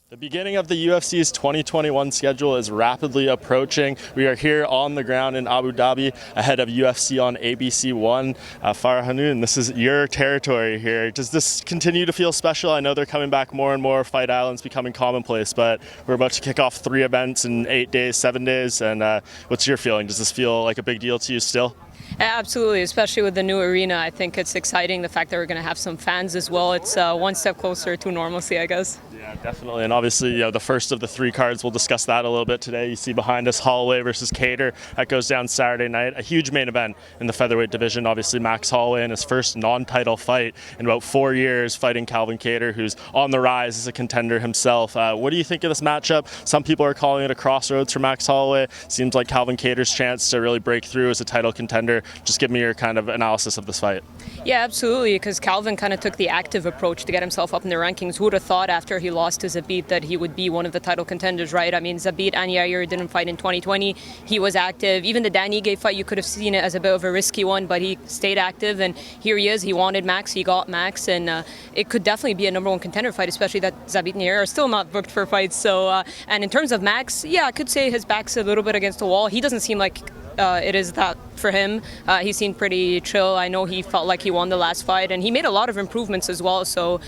The beginning of the UFC's 2021 schedule is rapidly approaching. We are here on the ground in Abu Dhabi ahead of UFC on ABC One. Farah Hanoun, this is your territory here. Does this continue to feel special? I know they're coming back more and more. Fight Island's becoming commonplace, but we're about to kick off 3 events in 8 days, 7 days. And what's your feeling? Does this feel like a big deal to you still? Absolutely, especially with the new arena. I think it's exciting, the fact that we're going to have some fans as well. It's one step closer to normalcy, I guess. Yeah, definitely. And obviously, the first of the 3 cards, we'll discuss that a little bit today. You see behind us Holloway versus Kattar. That goes down Saturday night. A huge main event in the featherweight division. Obviously, Max Holloway in his first non-title fight in about 4 years, fighting Calvin Kattar, who's on the rise as a contender himself. What do you think of this matchup? Some people are calling it a crossroads for Max Holloway. Seems like Calvin Kattar's chance to really break through as a title contender. Just give me your kind of analysis of this fight. Yeah, absolutely, because Calvin kind of took the active approach to get himself up in the rankings. Who would have thought after he lost to Zabit that he would be one of the title contenders, right? I mean, Zabit and Yair didn't fight in 2020. He was active. Even the Dan Ige fight, you could have seen it as a bit of a risky one, but he stayed active, and here he is. He wanted Max, he got Max, and it could definitely be a number 1 contender fight, especially that Zabit and Yair are still not booked for fights. So, and in terms of Max, yeah, I could say his back's a little bit against the wall. He doesn't seem like it is that for him. He seemed pretty chill. I know he felt like he won the last fight, and he made a lot of improvements as well. So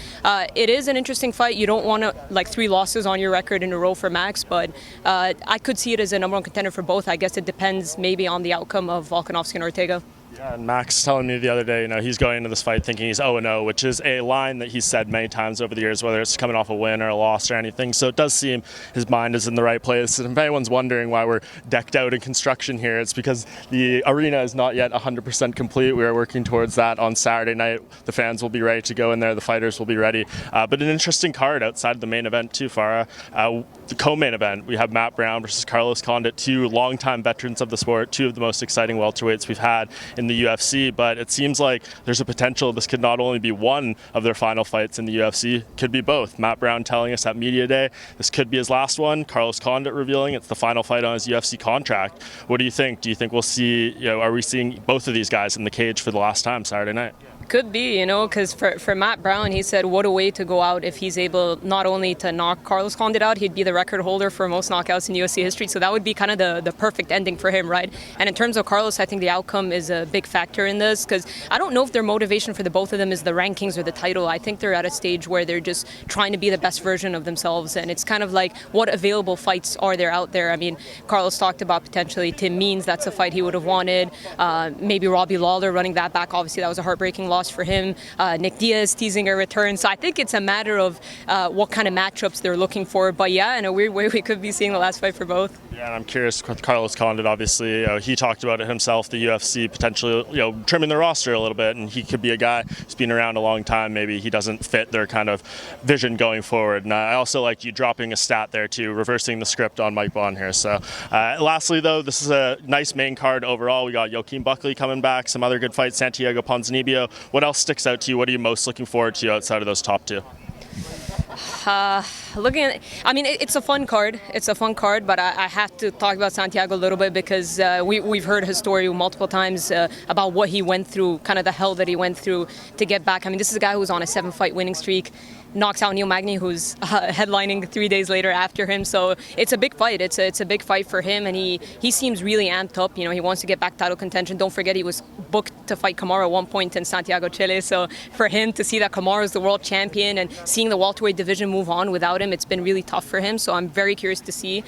it is an interesting fight. You don't want to 3 losses on your record in a row for Max, but I could see it as a number 1 contender for both. I guess it depends maybe on the outcome of Volkanovski and Ortega. Yeah, and Max telling me the other day, he's going into this fight thinking he's 0-0, which is a line that he's said many times over the years, whether it's coming off a win or a loss or anything. So it does seem his mind is in the right place. And if anyone's wondering why we're decked out in construction here, it's because the arena is not yet 100% complete. We are working towards that on Saturday night. The fans will be ready to go in there. The fighters will be ready. But an interesting card outside of the main event too, Farah. The co-main event, we have Matt Brown versus Carlos Condit, 2 longtime veterans of the sport, 2 of the most exciting welterweights we've had in the UFC, but it seems like there's a potential this could not only be one of their final fights in the UFC, could be both. Matt Brown telling us at Media Day this could be his last one. Carlos Condit revealing it's the final fight on his UFC contract. What do you think? Do you think we'll see, are we seeing both of these guys in the cage for the last time Saturday night? Could be, because for Matt Brown, he said what a way to go out if he's able not only to knock Carlos Condit out, he'd be the record holder for most knockouts in UFC history. So that would be kind of the perfect ending for him, right? And in terms of Carlos, I think the outcome is a big factor in this, because I don't know if their motivation for the both of them is the rankings or the title. I think they're at a stage where they're just trying to be the best version of themselves, and it's kind of like what available fights are there out there. I mean, Carlos talked about potentially Tim Means, that's a fight he would have wanted. Maybe Robbie Lawler running that back. Obviously, that was a heartbreaking loss for him. Nick Diaz teasing a return. So I think it's a matter of what kind of matchups they're looking for. But yeah, in a weird way, we could be seeing the last fight for both. Yeah, and I'm curious with Carlos Condit, obviously, he talked about it himself, the UFC potentially, trimming the roster a little bit, and he could be a guy who's been around a long time. Maybe he doesn't fit their kind of vision going forward. And I also like you dropping a stat there too, reversing the script on Mike Bond here. So lastly, though, this is a nice main card overall. We got Joaquin Buckley coming back, some other good fights, Santiago Ponzinibbio. What else sticks out to you? What are you most looking forward to outside of those top 2? Looking at, it's a fun card. It's a fun card, but I have to talk about Santiago a little bit because we've heard his story multiple times about what he went through, kind of the hell that he went through to get back. I mean, this is a guy who was on a 7-fight winning streak, knocks out Neil Magny, who's headlining 3 days later after him. So it's a big fight. It's a big fight for him, and he seems really amped up. He wants to get back title contention. Don't forget he was booked to fight Kamaru at one point in Santiago, Chile. So for him to see that Kamaru is the world champion and seeing the welterweight division move on without him, it's been really tough for him. So I'm very curious to see.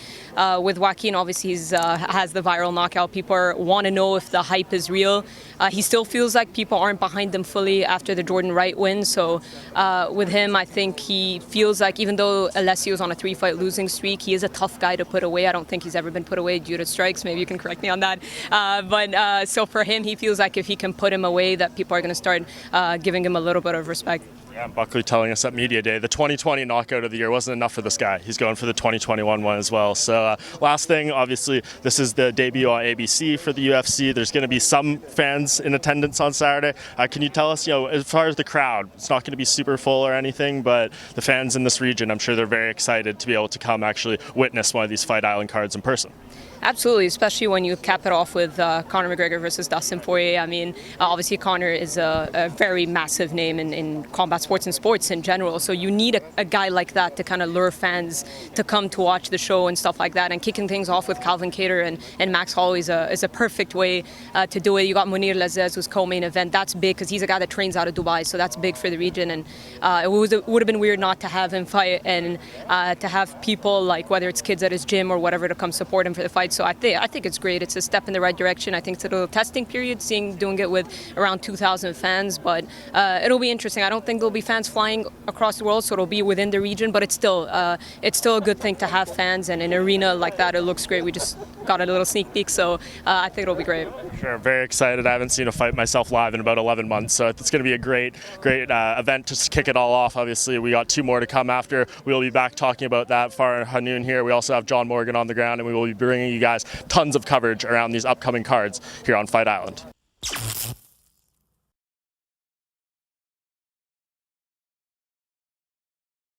With Joaquin, obviously he's has the viral knockout. People want to know if the hype is real. He still feels like people aren't behind him fully after the Jordan Wright win. So with him, I think he feels like even though Alessio's on a 3-fight losing streak, he is a tough guy to put away. I don't think he's ever been put away due to strikes. Maybe you can correct me on that. But so for him, he feels like if he can put him away, that people are going to start giving him a little bit of respect. Yeah, Buckley telling us at Media Day, the 2020 knockout of the year wasn't enough for this guy. He's going for the 2021 one as well. So last thing, obviously, this is the debut on ABC for the UFC. There's going to be some fans in attendance on Saturday. Can you tell us, as far as the crowd, it's not going to be super full or anything, but the fans in this region, I'm sure they're very excited to be able to come actually witness one of these Fight Island cards in person. Absolutely, especially when you cap it off with Conor McGregor versus Dustin Poirier. I mean, obviously Conor is a very massive name in combat sports and sports in general. So you need a guy like that to kind of lure fans to come to watch the show and stuff like that. And kicking things off with Calvin Kattar and Max Holloway is a perfect way to do it. You got Munir Lazez, who's co-main event. That's big because he's a guy that trains out of Dubai, so that's big for the region. And it would have been weird not to have him fight and to have people like whether it's kids at his gym or whatever to come support him for the fight. So I think it's great. It's a step in the right direction. I think it's a little testing period, doing it with around 2,000 fans, but it'll be interesting. I don't think there'll be fans flying across the world, so it'll be within the region. But it's still a good thing to have fans, and an arena like that, it looks great. We just got a little sneak peek, so I think it'll be great. Sure, very excited. I haven't seen a fight myself live in about 11 months, so it's going to be a great event to kick it all off. Obviously, we got 2 more to come after. We'll be back talking about that. Farah Hanoun here. We also have John Morgan on the ground, and we will be bringing you guys tons of coverage around these upcoming cards here on Fight Island.